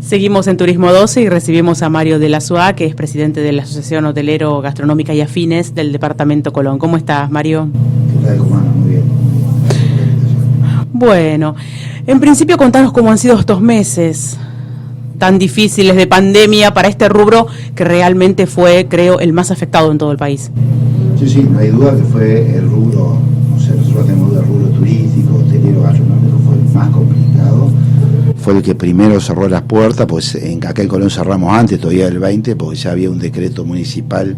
Seguimos en Turismo 12 y recibimos a Mario de la Suá, que es presidente de la Asociación Hotelero, Gastronómica y Afines del Departamento Colón. ¿Cómo estás, Mario? ¿Qué tal, Comano? Muy bien. Bueno, en principio contanos cómo han sido estos meses tan difíciles de pandemia para este rubro que realmente fue, creo, el más afectado en todo el país. Sí, no hay duda que fue el rubro, o sea, nosotros tenemos duda, el rubro turístico, hotelero, gastronómico, fue el más complicado. Fue el que primero cerró las puertas, pues acá en Colón cerramos antes, todavía del 20, porque ya había un decreto municipal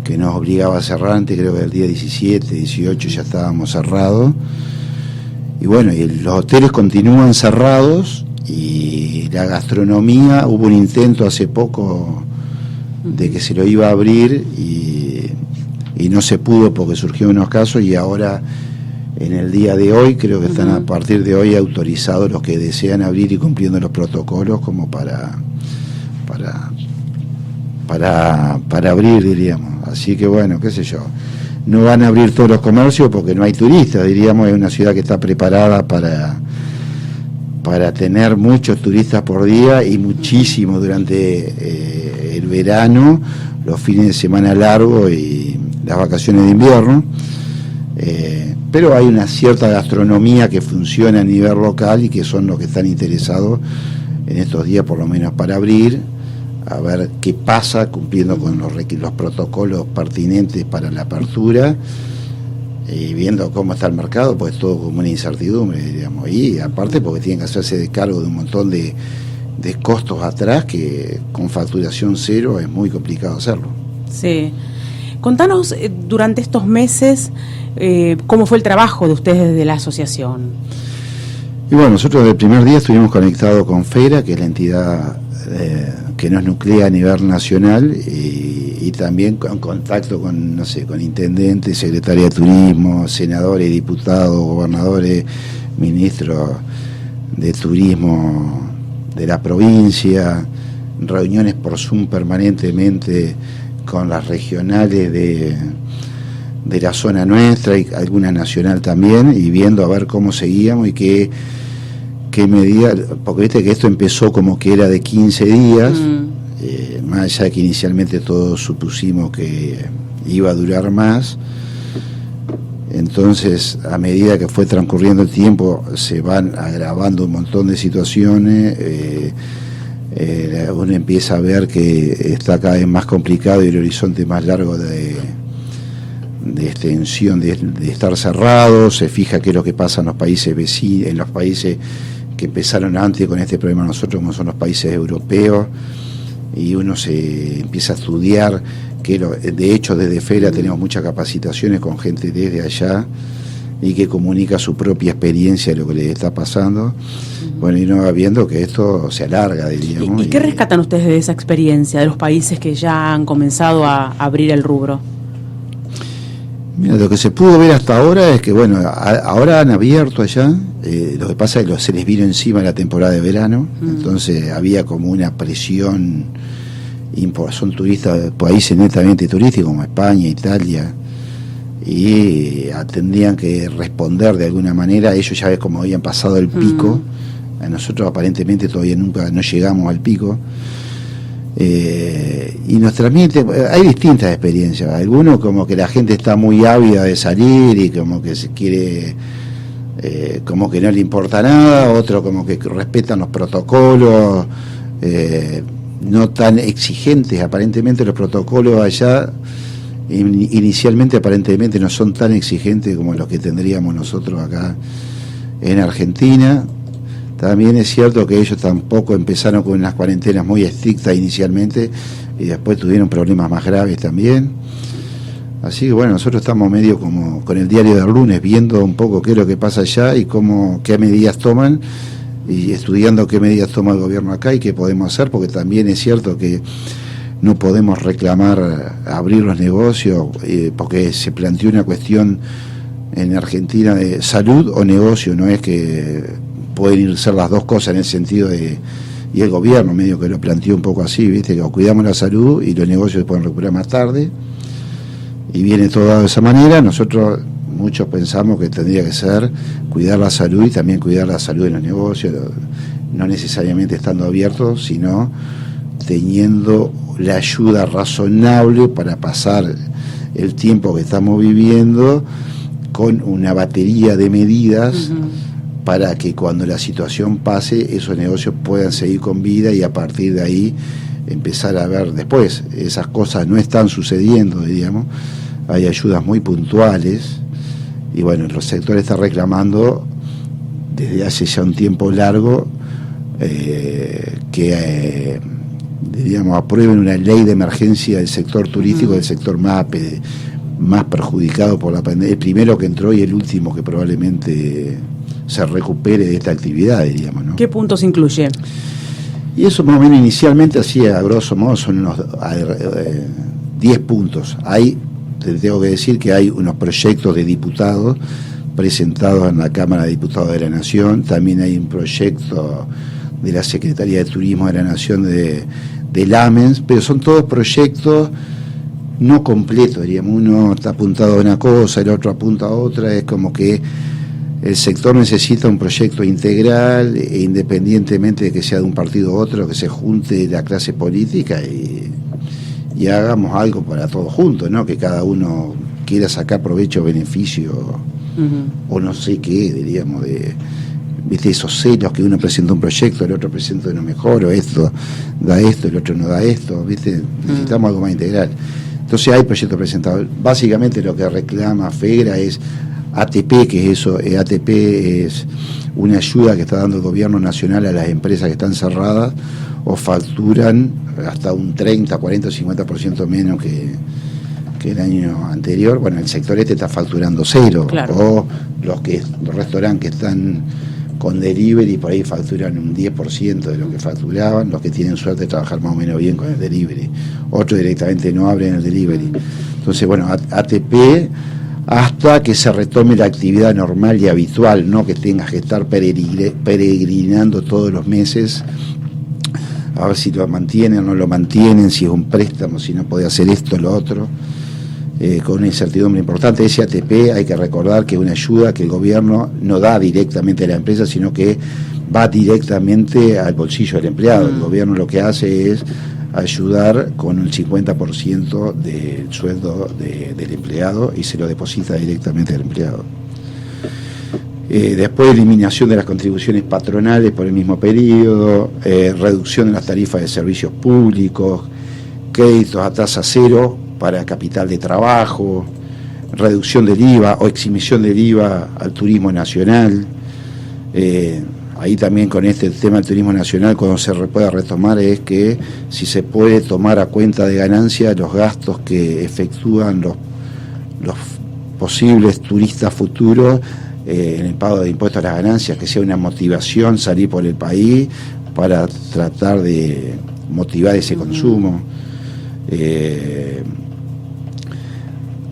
que nos obligaba a cerrar antes, creo que el día 17, 18 ya estábamos cerrados. Y bueno, y los hoteles continúan cerrados y la gastronomía, hubo un intento hace poco de que se lo iba a abrir y no se pudo porque surgieron unos casos y ahora en el día de hoy creo que están a partir de hoy autorizados los que desean abrir y cumpliendo los protocolos como para abrir, diríamos. Así que bueno, qué sé yo, no van a abrir todos los comercios porque no hay turistas, diríamos, es una ciudad que está preparada para tener muchos turistas por día y muchísimo durante el verano, los fines de semana largos y las vacaciones de invierno. Pero hay una cierta gastronomía que funciona a nivel local y que son los que están interesados en estos días por lo menos para abrir, a ver qué pasa cumpliendo con los protocolos pertinentes para la apertura y viendo cómo está el mercado, pues todo como una incertidumbre, diríamos, y aparte porque tienen que hacerse de cargo de un montón de costos atrás que con facturación cero es muy complicado hacerlo. Sí. Contanos durante estos meses cómo fue el trabajo de ustedes desde la asociación. Y bueno, nosotros desde el primer día estuvimos conectados con FERA, que es la entidad que nos nuclea a nivel nacional, y también con contacto con, no sé, con intendentes, secretaria de turismo, senadores, diputados, gobernadores, ministros de turismo de la provincia, reuniones por Zoom permanentemente con las regionales de la zona nuestra y alguna nacional también, y viendo a ver cómo seguíamos y qué medida, porque viste que esto empezó como que era de 15 días, más allá de que inicialmente todos supusimos que iba a durar más. Entonces, a medida que fue transcurriendo el tiempo, se van agravando un montón de situaciones, uno empieza a ver que está cada vez más complicado y el horizonte más largo de extensión de estar cerrado. Se fija qué es lo que pasa en los países vecinos, en los países que empezaron antes con este problema nosotros, como son los países europeos, y uno se empieza a estudiar que de hecho desde FERA tenemos muchas capacitaciones con gente desde allá y que comunica su propia experiencia de lo que les está pasando. Bueno, y uno va viendo que esto se alarga, diríamos. ¿Y qué rescatan ustedes de esa experiencia, de los países que ya han comenzado a abrir el rubro? Mira, lo que se pudo ver hasta ahora es que, bueno, ahora han abierto allá, lo que pasa es que se les vino encima la temporada de verano, entonces había como una presión, son turistas, países netamente turísticos como España, Italia, y tendrían que responder de alguna manera. Ellos ya ves como habían pasado el pico, a nosotros aparentemente todavía nunca no llegamos al pico. Y nos transmite, hay distintas experiencias, algunos como que la gente está muy ávida de salir y como que se quiere, como que no le importa nada, otros como que respetan los protocolos, no tan exigentes, aparentemente los protocolos allá inicialmente aparentemente no son tan exigentes como los que tendríamos nosotros acá en Argentina. También es cierto que ellos tampoco empezaron con unas cuarentenas muy estrictas inicialmente y después tuvieron problemas más graves también. Así que bueno, nosotros estamos medio como con el diario del lunes viendo un poco qué es lo que pasa allá y qué medidas toman y estudiando qué medidas toma el gobierno acá y qué podemos hacer, porque también es cierto que no podemos reclamar abrir los negocios porque se planteó una cuestión en Argentina de salud o negocio, no es que pueden ser las dos cosas en el sentido de, y el gobierno medio que lo planteó un poco así, viste, que cuidamos la salud y los negocios se pueden recuperar más tarde, y viene todo dado de esa manera. Nosotros muchos pensamos que tendría que ser cuidar la salud y también cuidar la salud de los negocios, no necesariamente estando abiertos, sino teniendo la ayuda razonable para pasar el tiempo que estamos viviendo con una batería de medidas para que cuando la situación pase esos negocios puedan seguir con vida y a partir de ahí empezar a ver después. Esas cosas no están sucediendo, diríamos, hay ayudas muy puntuales y bueno, el sector está reclamando desde hace ya un tiempo largo que diríamos, aprueben una ley de emergencia del sector turístico, del sector más perjudicado por la pandemia, el primero que entró y el último que probablemente se recupere de esta actividad, diríamos, ¿no? ¿Qué puntos incluye? Y eso más o menos inicialmente, así a grosso modo, son unos 10 puntos. Te tengo que decir que hay unos proyectos de diputados presentados en la Cámara de Diputados de la Nación, también hay un proyecto de la Secretaría de Turismo de la Nación del AMENS, pero son todos proyectos no completos, diríamos, uno está apuntado a una cosa, el otro apunta a otra, es como que el sector necesita un proyecto integral e independientemente de que sea de un partido u otro, que se junte la clase política y hagamos algo para todos juntos, ¿no? Que cada uno quiera sacar provecho, beneficio o no sé qué, diríamos, ¿viste? Esos celos que uno presenta un proyecto, el otro presenta uno mejor, o esto da esto, el otro no da esto, ¿viste? Necesitamos algo más integral. Entonces hay proyectos presentados. Básicamente lo que reclama FEGRA es ATP, que es eso, ATP es una ayuda que está dando el gobierno nacional a las empresas que están cerradas o facturan hasta un 30, 40, 50% menos que el año anterior. Bueno, el sector está facturando cero, claro. O los restaurantes que están con delivery por ahí facturan un 10% de lo que facturaban, los que tienen suerte de trabajar más o menos bien con el delivery, otros directamente no abren el delivery. Entonces, bueno, ATP hasta que se retome la actividad normal y habitual, no que tengas que estar peregrinando todos los meses a ver si lo mantienen o no lo mantienen, si es un préstamo, si no puede hacer esto o lo otro, con una incertidumbre importante. Ese ATP hay que recordar que es una ayuda que el gobierno no da directamente a la empresa, sino que va directamente al bolsillo del empleado. El gobierno lo que hace es ayudar con un 50% del sueldo del empleado y se lo deposita directamente al empleado. Después, eliminación de las contribuciones patronales por el mismo periodo, reducción de las tarifas de servicios públicos, créditos a tasa cero para capital de trabajo, reducción del IVA o exhibición del IVA al turismo nacional. Ahí también con este tema del turismo nacional, cuando se pueda retomar, es que si se puede tomar a cuenta de ganancia los gastos que efectúan los posibles turistas futuros en el pago de impuestos a las ganancias, que sea una motivación salir por el país para tratar de motivar ese consumo.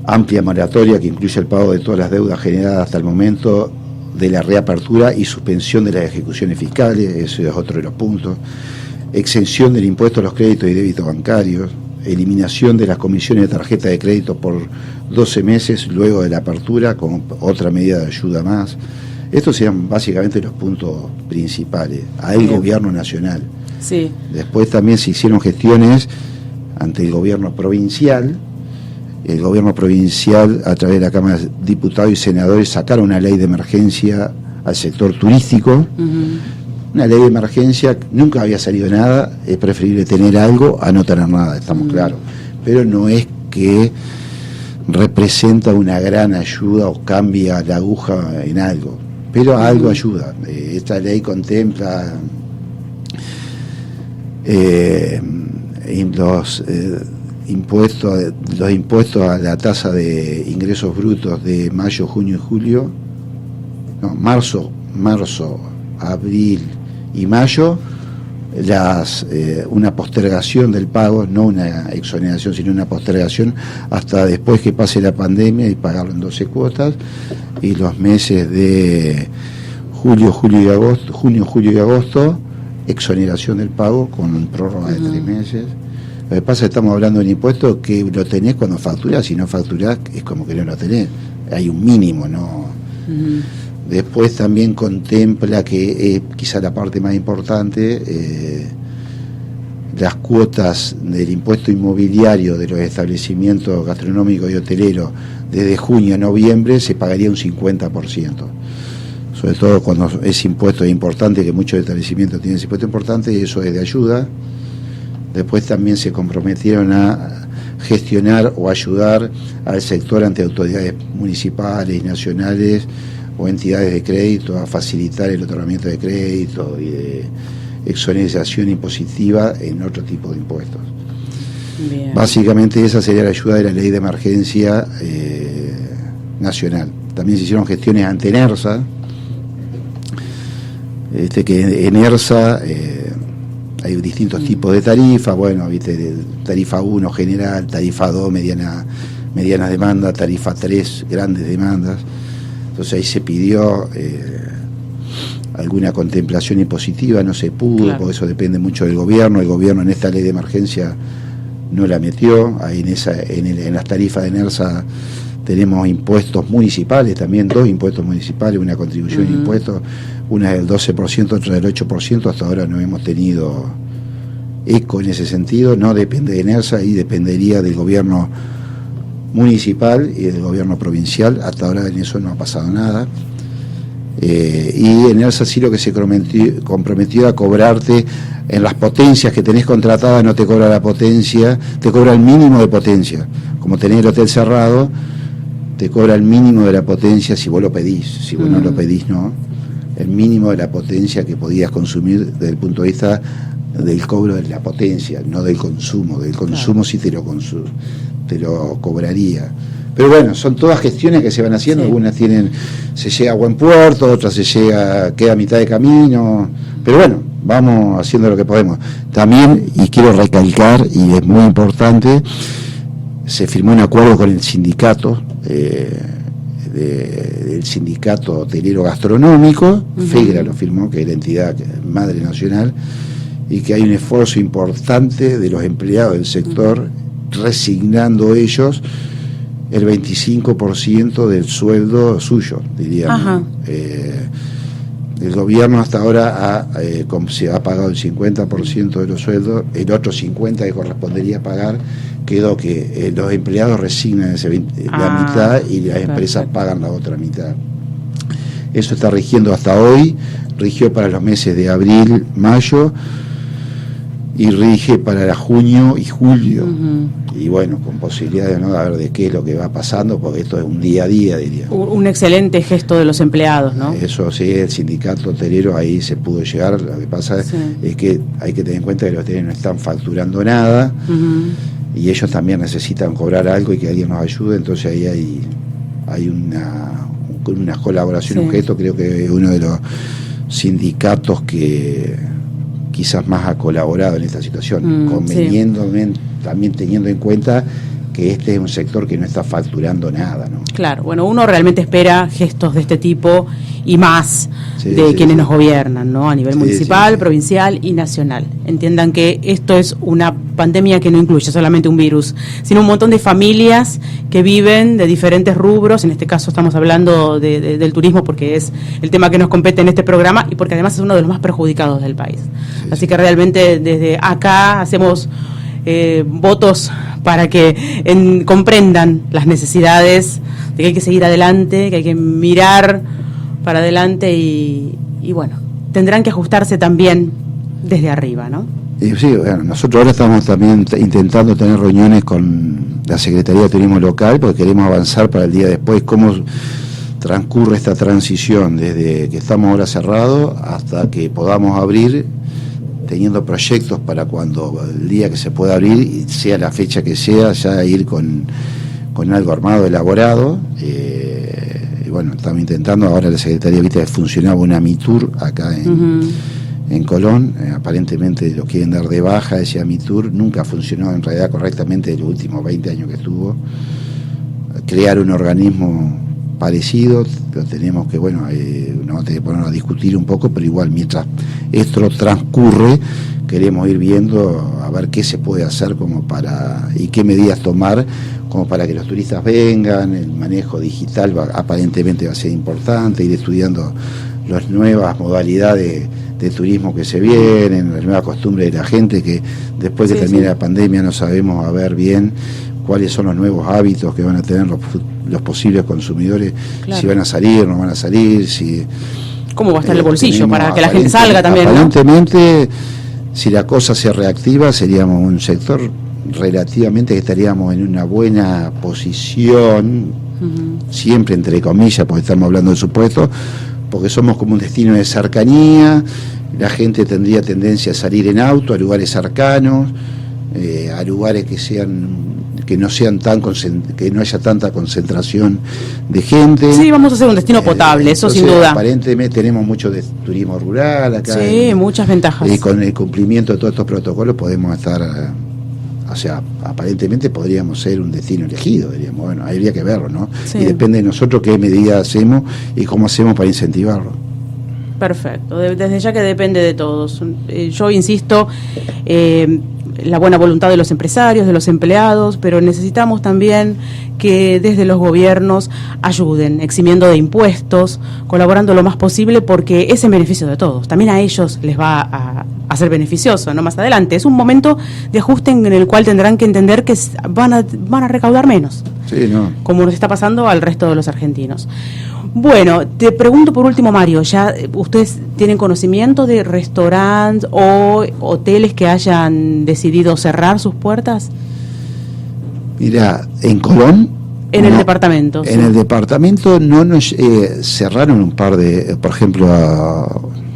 Amplia moratoria que incluye el pago de todas las deudas generadas hasta el momento de la reapertura y suspensión de las ejecuciones fiscales, eso es otro de los puntos. Exención del impuesto a los créditos y débitos bancarios, eliminación de las comisiones de tarjeta de crédito por 12 meses luego de la apertura, como otra medida de ayuda más. Estos serían básicamente los puntos principales al gobierno nacional. Sí. Después también se hicieron gestiones ante el gobierno provincial. El gobierno provincial, a través de la Cámara de Diputados y Senadores, sacaron una ley de emergencia al sector turístico. Una ley de emergencia, nunca había salido nada, es preferible tener algo a no tener nada, estamos claros. Pero no es que representa una gran ayuda o cambia la aguja en algo, pero algo ayuda. Esta ley contempla los impuestos a la tasa de ingresos brutos de mayo, junio y julio, marzo, abril y mayo, una postergación del pago, no una exoneración, sino una postergación hasta después que pase la pandemia y pagarlo en 12 cuotas, y los meses de junio, julio y agosto, exoneración del pago con prórroga de 3 meses. Lo que pasa es que estamos hablando de un impuesto que lo tenés cuando facturás, si no facturás es como que no lo tenés, hay un mínimo, ¿no? Después también contempla que quizá la parte más importante, las cuotas del impuesto inmobiliario de los establecimientos gastronómicos y hoteleros desde junio a noviembre se pagaría un 50%. Sobre todo cuando ese impuesto es importante, que muchos establecimientos tienen ese impuesto importante, y eso es de ayuda. Después también se comprometieron a gestionar o ayudar al sector ante autoridades municipales y nacionales o entidades de crédito a facilitar el otorgamiento de crédito y de exoneración impositiva en otro tipo de impuestos. Bien. Básicamente esa sería la ayuda de la ley de emergencia nacional. También se hicieron gestiones ante ENERSA, que en ENERSA hay distintos tipos de tarifas, bueno, viste, tarifa 1 general, tarifa 2 medianas demandas, tarifa 3 grandes demandas. Entonces ahí se pidió alguna contemplación impositiva, no se pudo, claro, porque eso depende mucho del gobierno. El gobierno en esta ley de emergencia no la metió. Ahí en las tarifas de ENERSA tenemos impuestos municipales, también 2 impuestos municipales, una contribución de impuestos, una del 12%, otra del 8%. Hasta ahora no hemos tenido eco en ese sentido. No depende de ENERSA y dependería del gobierno municipal y del gobierno provincial. Hasta ahora en eso no ha pasado nada. Y ENERSA sí lo que se comprometió a cobrarte en las potencias que tenés contratadas, no te cobra la potencia, te cobra el mínimo de potencia. Como tenés el hotel cerrado, te cobra el mínimo de la potencia si vos lo pedís. Si vos no lo pedís, no. El mínimo de la potencia que podías consumir desde el punto de vista del cobro de la potencia, no del consumo. Del consumo, claro, sí te lo cobraría. Pero bueno, son todas gestiones que se van haciendo. Sí. Algunas se llega a buen puerto, otras queda a mitad de camino. Pero bueno, vamos haciendo lo que podemos. También, y quiero recalcar, y es muy importante, se firmó un acuerdo con el sindicato, del sindicato hotelero gastronómico, FEGRA lo firmó, que es la entidad madre nacional, y que hay un esfuerzo importante de los empleados del sector, resignando ellos el 25% del sueldo suyo, diríamos. El gobierno hasta ahora se ha pagado el 50% de los sueldos, el otro 50% que correspondería pagar, quedó que los empleados resignan la mitad y las empresas pagan la otra mitad. Eso está rigiendo hasta hoy, rigió para los meses de abril, mayo, y rige para junio y julio. Y bueno, con posibilidades, ¿no?, de ver de qué es lo que va pasando, porque esto es un día a día, diría. Un excelente gesto de los empleados, ¿no? Eso sí, el sindicato hotelero ahí se pudo llegar. Lo que pasa es que hay que tener en cuenta que los hoteleros no están facturando nada, y ellos también necesitan cobrar algo y que alguien nos ayude. Entonces ahí hay una colaboración, un gesto. Creo que es uno de los sindicatos que quizás más ha colaborado en esta situación, también teniendo en cuenta que este es un sector que no está facturando nada, ¿no? Claro, bueno, uno realmente espera gestos de este tipo y más de quienes nos gobiernan, ¿no? A nivel municipal, provincial y nacional. Entiendan que esto es una pandemia que no incluye solamente un virus, sino un montón de familias que viven de diferentes rubros. En este caso estamos hablando del turismo, porque es el tema que nos compete en este programa y porque además es uno de los más perjudicados del país. Así que realmente desde acá hacemos votos para que comprendan las necesidades, de que hay que seguir adelante, que hay que mirar para adelante y bueno, tendrán que ajustarse también desde arriba, ¿no? Sí, bueno, nosotros ahora estamos también intentando tener reuniones con la Secretaría de Turismo Local, porque queremos avanzar para el día después, cómo transcurre esta transición desde que estamos ahora cerrados hasta que podamos abrir, teniendo proyectos para cuando el día que se pueda abrir, y sea la fecha que sea, ya ir con algo armado, elaborado. Y bueno, estamos intentando, ahora la Secretaría de Vista funcionaba una Mitur acá en Colón, aparentemente lo quieren dar de baja ese Mitur, nunca funcionó en realidad correctamente en los últimos 20 años que estuvo. Crear un organismo parecido, lo tenemos que, bueno, no vamos a tener que ponernos a discutir un poco, pero igual mientras esto transcurre, queremos ir viendo a ver qué se puede hacer como y qué medidas tomar como para que los turistas vengan. El manejo digital aparentemente va a ser importante, ir estudiando las nuevas modalidades de turismo que se vienen, la nueva costumbre de la gente, que después que termine la pandemia no sabemos a ver bien cuáles son los nuevos hábitos que van a tener los posibles consumidores, si van a salir, no van a salir, si cómo va a estar el bolsillo para que la gente salga también, aparentemente, ¿no? Si la cosa se reactiva, seríamos un sector relativamente que estaríamos en una buena posición, siempre entre comillas, porque estamos hablando de supuestos, porque somos como un destino de cercanía, la gente tendría tendencia a salir en auto a lugares cercanos, a lugares que no haya tanta concentración de gente. Sí, vamos a hacer un destino potable, eso sin duda. Aparentemente tenemos mucho de turismo rural acá. Sí, muchas ventajas. Y con el cumplimiento de todos estos protocolos podemos estar, o sea, aparentemente podríamos ser un destino elegido, diríamos. Bueno, habría que verlo, ¿no? Sí. Y depende de nosotros qué medidas hacemos y cómo hacemos para incentivarlo. Perfecto, desde ya que depende de todos. Yo insisto, la buena voluntad de los empresarios, de los empleados, pero necesitamos también que desde los gobiernos ayuden, eximiendo de impuestos, colaborando lo más posible, porque es en beneficio de todos. También a ellos les va a ser beneficioso, ¿no? Más adelante. Es un momento de ajuste en el cual tendrán que entender que van a recaudar menos. Sí, ¿no? Como nos está pasando al resto de los argentinos. Bueno, te pregunto por último, Mario, ¿ya ustedes tienen conocimiento de restaurantes o hoteles que hayan decidido cerrar sus puertas? Mira, en Colón... En el departamento. En el departamento no nos cerraron un par de, por ejemplo,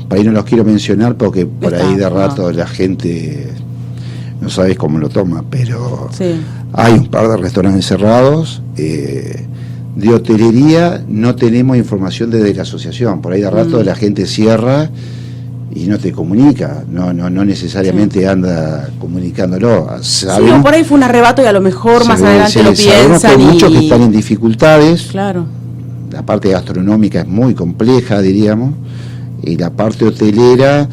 por ahí no los quiero mencionar porque por ahí de rato la gente no sabe cómo lo toma, pero hay un par de restaurantes cerrados. De hotelería no tenemos información desde la asociación, por ahí de rato la gente cierra y no te comunica, no necesariamente anda comunicándolo. Sabemos, sí, por ahí fue un arrebato y a lo mejor más adelante lo piensan. Que hay muchos que están en dificultades. Claro. La parte gastronómica es muy compleja, diríamos, y la parte hotelera,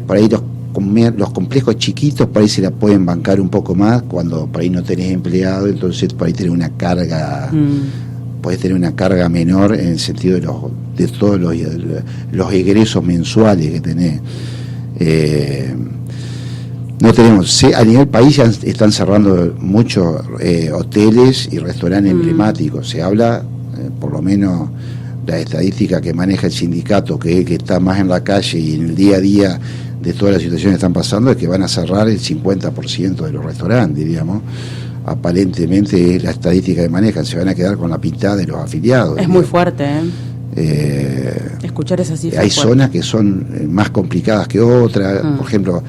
por ahí los complejos chiquitos por ahí se la pueden bancar un poco más cuando por ahí no tenés empleado, entonces por ahí tenés una carga... Podés tener una carga menor en el sentido de todos los egresos mensuales que tenés. No tenemos, a nivel país ya están cerrando muchos hoteles y restaurantes emblemáticos. Se habla, por lo menos la estadística que maneja el sindicato, que está más en la calle y en el día a día de todas las situaciones que están pasando, es que van a cerrar el 50% de los restaurantes, diríamos. Aparentemente la estadística que manejan, se van a quedar con la mitad de los afiliados. Es muy fuerte, escuchar esas cifras. Hay zonas que son más complicadas que otras. Por ejemplo,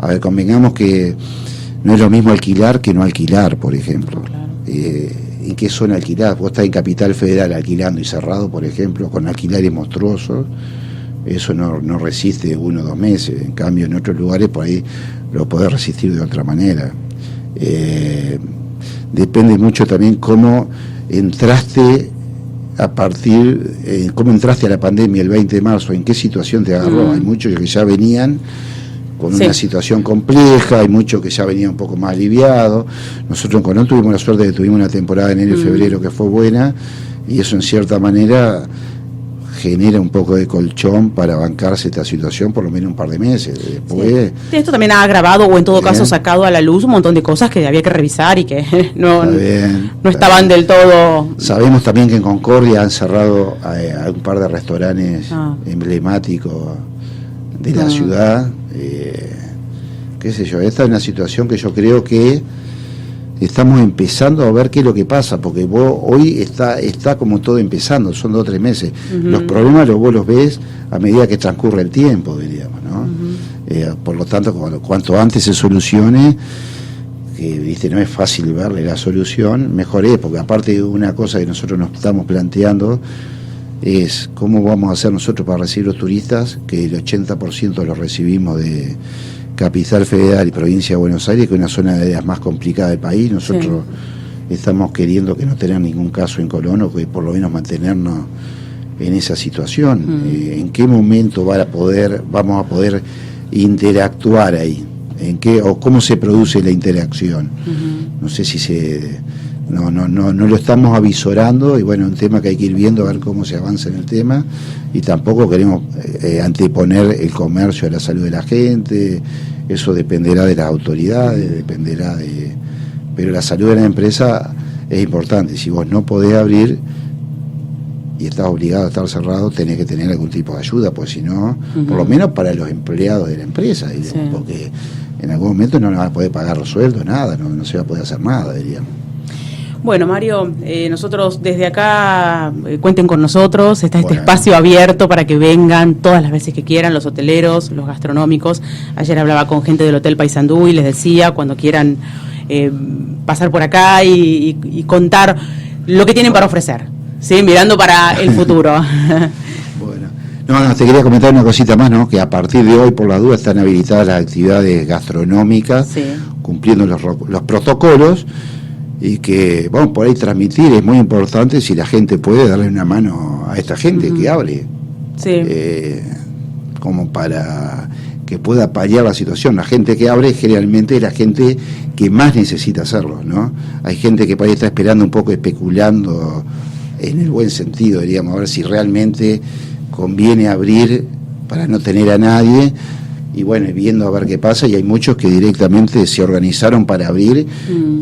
a ver, convengamos que no es lo mismo alquilar que no alquilar, por ejemplo. Claro. ¿En qué zona alquilar? Vos estás en Capital Federal alquilando y cerrado, por ejemplo, con alquileres monstruosos. Eso no resiste 1 o 2 meses. En cambio, en otros lugares por ahí lo podés resistir de otra manera. Depende mucho también cómo entraste cómo entraste a la pandemia el 20 de marzo, en qué situación te agarró. Hay muchos que ya venían con una situación compleja, hay muchos que ya venían un poco más aliviados. Nosotros en Colón tuvimos la suerte de que tuvimos una temporada de enero y febrero que fue buena, y eso en cierta manera genera un poco de colchón para bancarse esta situación por lo menos un par de meses. Después, esto también ha agravado o en todo caso sacado a la luz un montón de cosas que había que revisar y que no estaban del todo. Sabemos también que en Concordia han cerrado a un par de restaurantes emblemáticos de la ciudad. Qué sé yo, esta es una situación que yo creo que estamos empezando a ver qué es lo que pasa, porque hoy está como todo empezando, son 2 o 3 meses. Los problemas vos los ves a medida que transcurre el tiempo, diríamos, ¿no? Por lo tanto, cuanto antes se solucione, que no es fácil verle la solución, mejor es, porque aparte de una cosa que nosotros nos estamos planteando es cómo vamos a hacer nosotros para recibir los turistas, que el 80% los recibimos de Capital Federal y Provincia de Buenos Aires, que es una zona de las más complicadas del país. Nosotros estamos queriendo que no tener ningún caso en Colón, o que por lo menos mantenernos en esa situación. ¿En qué momento vamos a poder interactuar ahí? ¿En qué o cómo se produce la interacción? No sé si no lo estamos avisorando, y bueno, un tema que hay que ir viendo a ver cómo se avanza en el tema, y tampoco queremos anteponer el comercio a la salud de la gente. Eso dependerá de las autoridades, pero la salud de la empresa es importante. Si vos no podés abrir y estás obligado a estar cerrado, tenés que tener algún tipo de ayuda, pues si no, por lo menos para los empleados de la empresa, digamos, sí. Porque en algún momento no van a poder pagar los sueldos, nada, no se va a poder hacer nada, diríamos. Bueno, Mario, nosotros desde acá, cuenten con nosotros, está este bueno. espacio abierto para que vengan todas las veces que quieran, los hoteleros, los gastronómicos. Ayer hablaba con gente del Hotel Paysandú y les decía, cuando quieran pasar por acá y contar lo que tienen para ofrecer, ¿sí? Mirando para el futuro. Bueno, no, te quería comentar una cosita más, ¿no? Que a partir de hoy, por las dudas, están habilitadas las actividades gastronómicas, sí. Cumpliendo los protocolos. Y que, bueno, por ahí transmitir es muy importante, si la gente puede darle una mano a esta gente que abre, sí. Como para que pueda paliar la situación. La gente que abre generalmente es la gente que más necesita hacerlo, ¿no? Hay gente que por ahí está esperando un poco, especulando en el buen sentido, diríamos, a ver si realmente conviene abrir para no tener a nadie. Y bueno, viendo a ver qué pasa, y hay muchos que directamente se organizaron para abrir,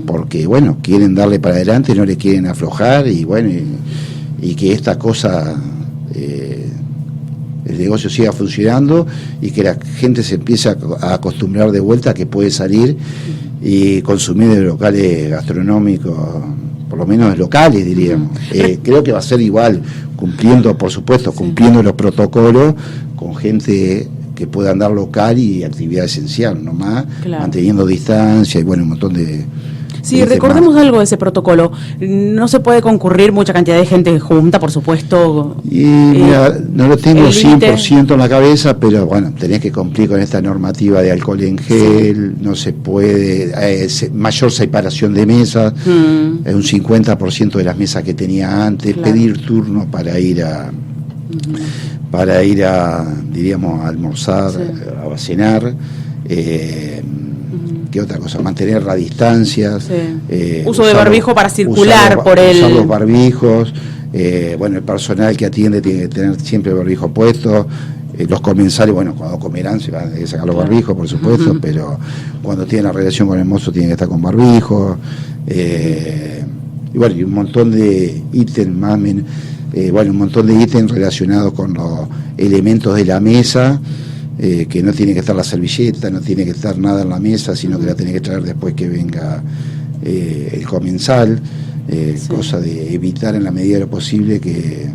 porque bueno, quieren darle para adelante, no le quieren aflojar, y bueno, y que esta cosa, el negocio siga funcionando, y que la gente se empiece a acostumbrar de vuelta a que puede salir y consumir de locales gastronómicos, por lo menos locales, diríamos. Creo que va a ser igual, cumpliendo, por supuesto, cumpliendo los protocolos, con gente que pueda andar local y actividad esencial, nomás, claro. Manteniendo distancia y bueno, un montón de... Sí, recordemos algo de ese protocolo. No se puede concurrir mucha cantidad de gente junta, por supuesto. Y mira, no lo tengo 100% en la cabeza, pero bueno, tenés que cumplir con esta normativa de alcohol en gel, sí. No se puede, mayor separación de mesas, un 50% de las mesas que tenía antes, claro. Pedir turno para ir a, diríamos, a almorzar, sí. A cenar, ¿qué otra cosa? Mantener la distancia, sí. Uso de barbijo para circular por el... Usar los barbijos, bueno, el personal que atiende tiene que tener siempre el barbijo puesto, los comensales, bueno, cuando comerán se van a sacar los barbijos, por supuesto, pero cuando tienen la relación con el mozo tienen que estar con barbijo, y bueno, y un montón de ítems más... bueno, un montón de ítems relacionados con los elementos de la mesa, que no tiene que estar la servilleta, no tiene que estar nada en la mesa, sino que la tiene que traer después que venga el comensal, sí. Cosa de evitar en la medida de lo posible que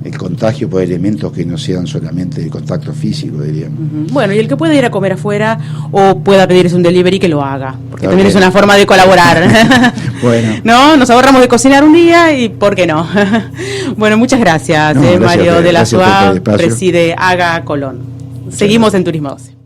el contagio por elementos que no sean solamente el contacto físico, diríamos. Bueno, y el que pueda ir a comer afuera o pueda pedirse un delivery, que lo haga, porque también es una forma de colaborar. Bueno. ¿No? Nos ahorramos de cocinar un día y ¿por qué no? Bueno, muchas gracias, gracias Mario de la SUA, preside Haga Colón. Seguimos en Turismo 12.